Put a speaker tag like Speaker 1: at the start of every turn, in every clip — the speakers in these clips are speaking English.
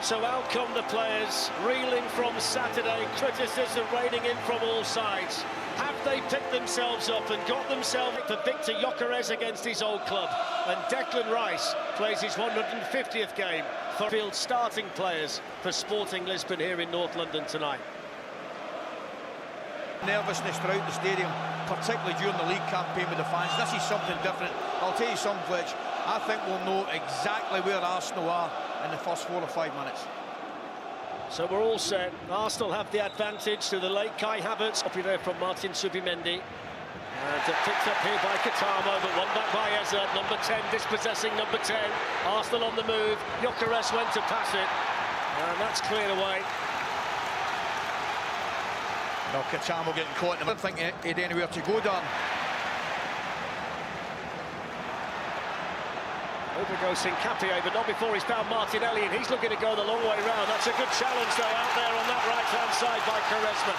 Speaker 1: So out come the players, reeling from Saturday, criticism raining in from all sides. Have they picked themselves up and got themselves for Victor Gyökeres against his old club? And Declan Rice plays his 150th game for field starting players for Sporting Lisbon here in North London tonight.
Speaker 2: Nervousness throughout the stadium, particularly during the league campaign with the fans. This is something different. I'll tell you something, Fletch, I think we'll know exactly where Arsenal are in the first 4 or 5 minutes.
Speaker 1: So we're all set. Arsenal have the advantage to the late Kai Havertz. Copy there from Martin Zubimendi. And picked up here by K'Tamo, but won back by Eze. Number 10 dispossessing number 10. Arsenal on the move. Gyökeres went to pass it. And that's cleared away.
Speaker 2: Well, K'Tamo getting caught. I don't think he had anywhere to go, Dan.
Speaker 1: Over goes Hincapie, but not before he's found Martinelli, and he's looking to go the long way round. That's a good challenge, though, out there on that right-hand side by Quaresma.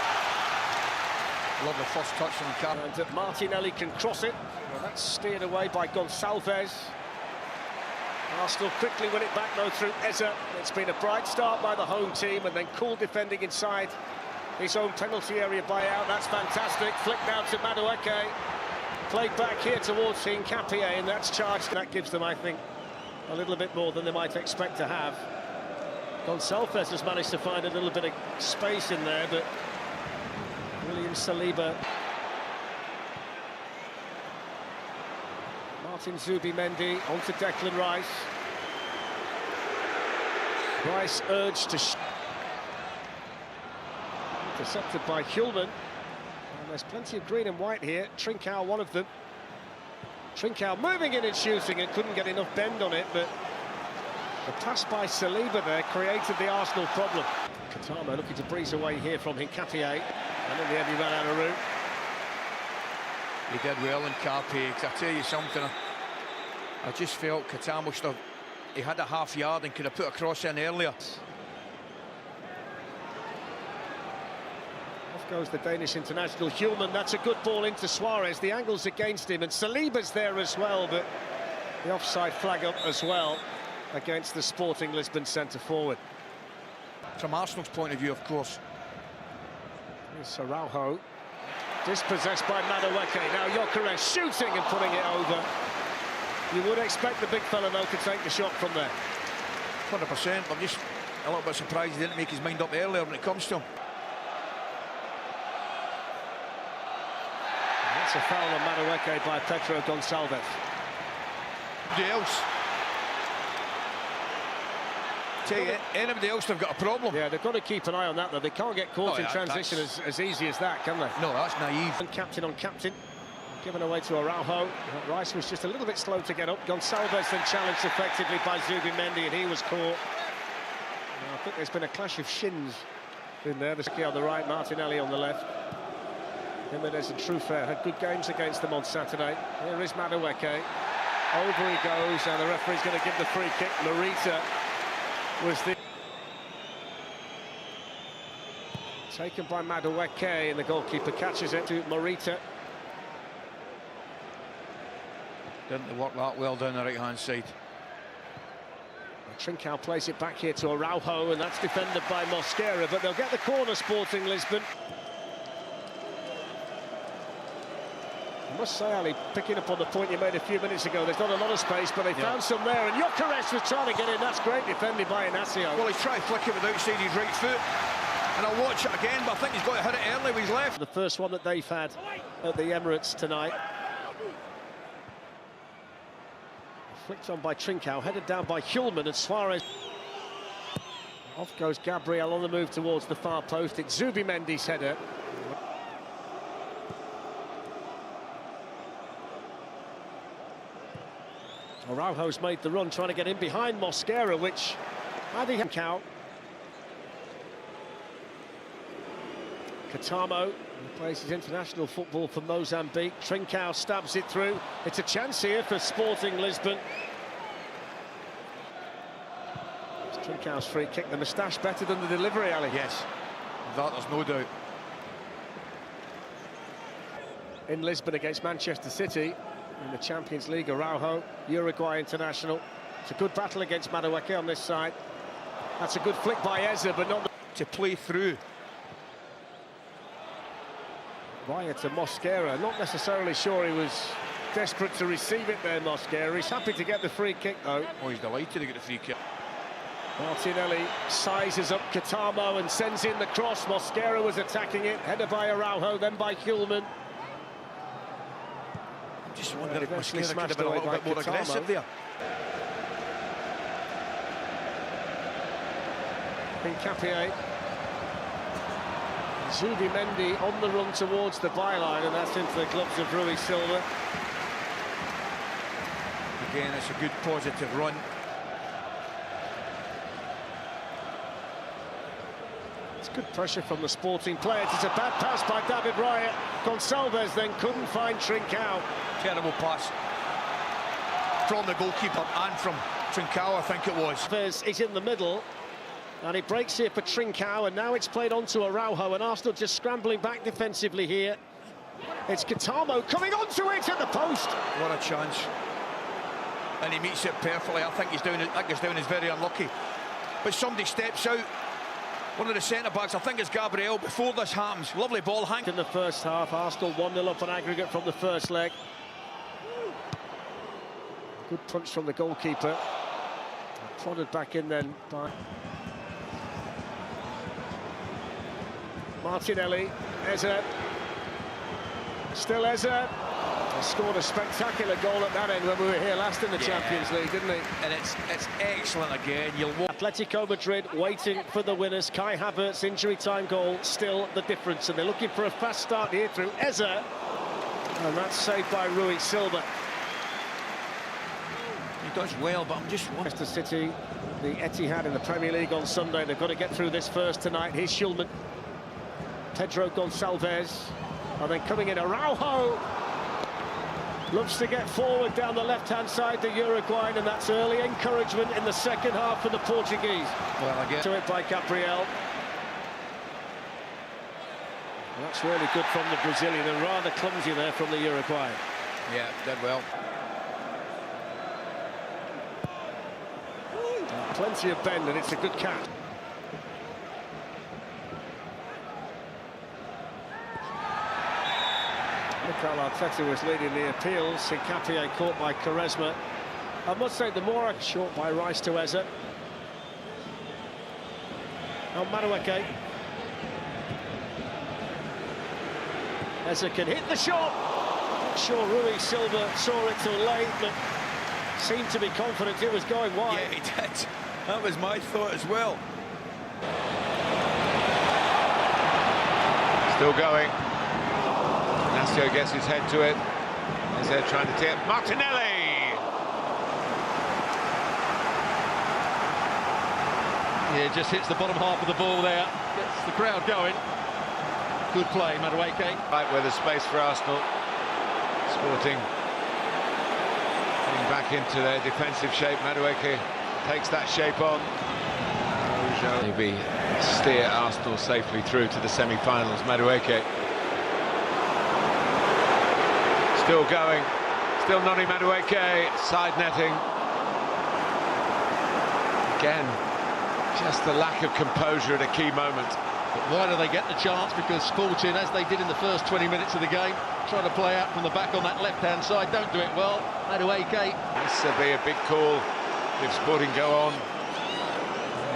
Speaker 2: Lovely first touch from Cap.
Speaker 1: And Martinelli can cross it. Well, that's steered away by Gonçalves. Arsenal quickly win it back, though, through Eze. It's been a bright start by the home team, and then cool defending inside his own penalty area by out. That's fantastic. Flick now to Madueke. Played back here towards Hincapie, and that's charged. That gives them, I think, a little bit more than they might expect to have. Gonçalves has managed to find a little bit of space in there, but William Saliba. Martin Zubimendi onto Declan Rice. Rice urged to... Intercepted by Hjulmand. And there's plenty of green and white here. Trincao, one of them. Trincao moving in and shooting and couldn't get enough bend on it, but the pass by Saliba there created the Arsenal problem. K'Tamo looking to breeze away here from Hincapie, and in the end he ran out of route.
Speaker 2: He did well in Hincapie, because I tell you something, I just felt K'Tamo should have, he had a half yard and could have put a cross in earlier.
Speaker 1: Goes the Danish international Hjulmand. That's a good ball into Suarez. The angle's against him, and Saliba's there as well, but the offside flag up as well against the Sporting Lisbon centre forward.
Speaker 2: From Arsenal's point of view, of course.
Speaker 1: Here's Araujo, dispossessed by Madueke. Now Gyökeres shooting and putting it over. You would expect the big fella though to take the shot from there.
Speaker 2: 100%. I'm just a little bit surprised he didn't make his mind up earlier when it comes to him.
Speaker 1: That's a foul on Madueke by Pedro Gonçalves.
Speaker 2: Anybody else? Tell you, anybody else they've got a problem.
Speaker 1: Yeah, they've got to keep an eye on that though. They can't get caught in transition as easy as that, can they?
Speaker 2: No, that's naive.
Speaker 1: And captain on captain, given away to Araujo. Rice was just a little bit slow to get up. Gonçalves then challenged effectively by Zubimendi, and he was caught. I think there's been a clash of shins in there. The on the right, Martinelli on the left. Jimenez and Truffert had good games against them on Saturday. Here is Madueke. Over he goes, and the referee's going to give the free kick. Morita was the... Taken by Madueke, and the goalkeeper catches it to Morita.
Speaker 2: Didn't work that well down the right-hand side.
Speaker 1: Trincao plays it back here to Araujo, and that's defended by Mosquera, but they'll get the corner, Sporting Lisbon. I must say, Ali, picking up on the point you made a few minutes ago, there's not a lot of space, but they found some there, and Gyökeres was trying to get in. That's great defending by Inacio.
Speaker 2: Well, he's trying to flick it with outside his right foot, and I'll watch it again, but I think he's got to hit it early with his left.
Speaker 1: The first one that they've had at the Emirates tonight. Flicked on by Trincao, headed down by Hjulmand, and Suarez. Off goes Gabriel on the move towards the far post. It's Zubimendi's header. Araujo's made the run, trying to get in behind Mosquera, which Adi Hincapie. K'Tamo, who plays his international football for Mozambique. Trincao stabs it through. It's a chance here for Sporting Lisbon. It's Trincao's free kick. The moustache better than the delivery, Ali.
Speaker 2: Yes, that there's no doubt.
Speaker 1: In Lisbon against Manchester City in the Champions League, Araujo, Uruguay international. It's a good battle against Madueke on this side. That's a good flick by Eze, but not
Speaker 2: to play through.
Speaker 1: Raya to Mosquera. Not necessarily sure he was desperate to receive it there, Mosquera. He's happy to get the free kick, though.
Speaker 2: Oh, he's delighted to get the free kick.
Speaker 1: Martinelli sizes up Katamo and sends in the cross. Mosquera was attacking it. Header by Araujo, then by Hjulman.
Speaker 2: Just wondering if Mosquera could have been a little bit more aggressive there.
Speaker 1: Hincapié. Zubimendi on the run towards the byline, and that's into the gloves of Rui Silva.
Speaker 2: Again, it's a good positive run.
Speaker 1: It's good pressure from the Sporting players. It's a bad pass by David Raya. Gonçalves then couldn't find Trincao.
Speaker 2: Terrible pass from the goalkeeper and from Trincao, I think it was.
Speaker 1: He's in the middle, and he breaks here for Trincao, and now it's played on to Araujo, and Arsenal just scrambling back defensively here. It's Katamo coming onto it at the post.
Speaker 2: What a chance. And he meets it perfectly. I think he's doing is very unlucky. But somebody steps out. One of the centre-backs, I think it's Gabriel, before this happens. Lovely ball hang.
Speaker 1: In the first half, Arsenal 1-0 up on aggregate from the first leg. Good punch from the goalkeeper. Prodded back in then by Martinelli. Eze. Still Eze. He scored a spectacular goal at that end when we were here last in the Champions League, didn't he?
Speaker 2: And it's excellent again.
Speaker 1: Atletico Madrid waiting for the winners. Kai Havertz injury time goal still the difference, and they're looking for a fast start here through Eze, and that's saved by Rui Silva.
Speaker 2: He does well, but I'm just wondering.
Speaker 1: Manchester City, the Etihad in the Premier League on Sunday. They've got to get through this first tonight. Here's Hjulman. Pedro Gonçalves, and then coming in Araujo. Loves to get forward down the left-hand side, the Uruguayan, and that's early encouragement in the second half for the Portuguese.
Speaker 2: Well, again.
Speaker 1: To it by Gabriel. That's really good from the Brazilian, and rather clumsy there from the Uruguayan.
Speaker 2: Yeah, did well.
Speaker 1: Plenty of bend, and it's a good cat. Mikel Arteta was leading the appeals. Hincapié caught by Quaresma. I must say, the more short by Rice to Eze. Now Madueke. Eze can hit the shot. Not sure Rui Silva saw it till late, but seemed to be confident it was going wide.
Speaker 2: Yeah, he did. That was my thought as well.
Speaker 3: Still going. Ignacio gets his head to it. Is there trying to tip? Martinelli!
Speaker 4: Yeah, just hits the bottom half of the ball there. Gets the crowd going. Good play, Madueke.
Speaker 3: Right where there's space for Arsenal. Sporting getting back into their defensive shape. Madueke takes that shape on. Maybe steer Arsenal safely through to the semi-finals. Madueke still going. Still Noni Madueke. Side netting. Again, just the lack of composure at a key moment.
Speaker 4: But why do they get the chance? Because Sporting, as they did in the first 20 minutes of the game, trying to play out from the back on that left-hand side, don't do it well. Madueke.
Speaker 3: This will be a big call if Sporting go on.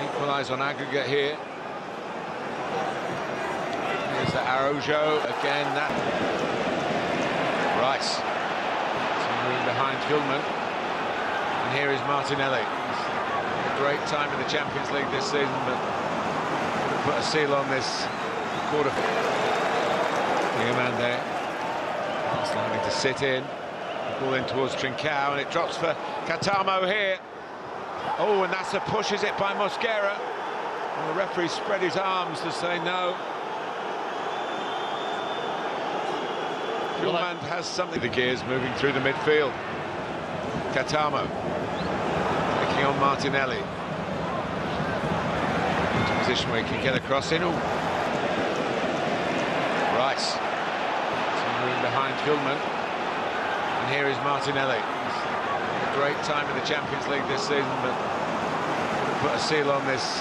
Speaker 3: Equalise on aggregate here. Here's the Araujo again. That Rice. Some room behind Hjulman. And here is Martinelli. A great time in the Champions League this season, but put a seal on this quarter. Diomande. It's likely to sit in. Ball in towards Trincao, and it drops for Katamo here. Oh, and that's a pushes it by Mosquera. And the referee spread his arms to say no. Hjulman has something. The gears moving through the midfield. Katamo taking on Martinelli. Into a position where he can get a cross in. Ooh. Rice. Some room behind Hjulman. And here is Martinelli. A great time in the Champions League this season, but put a seal on this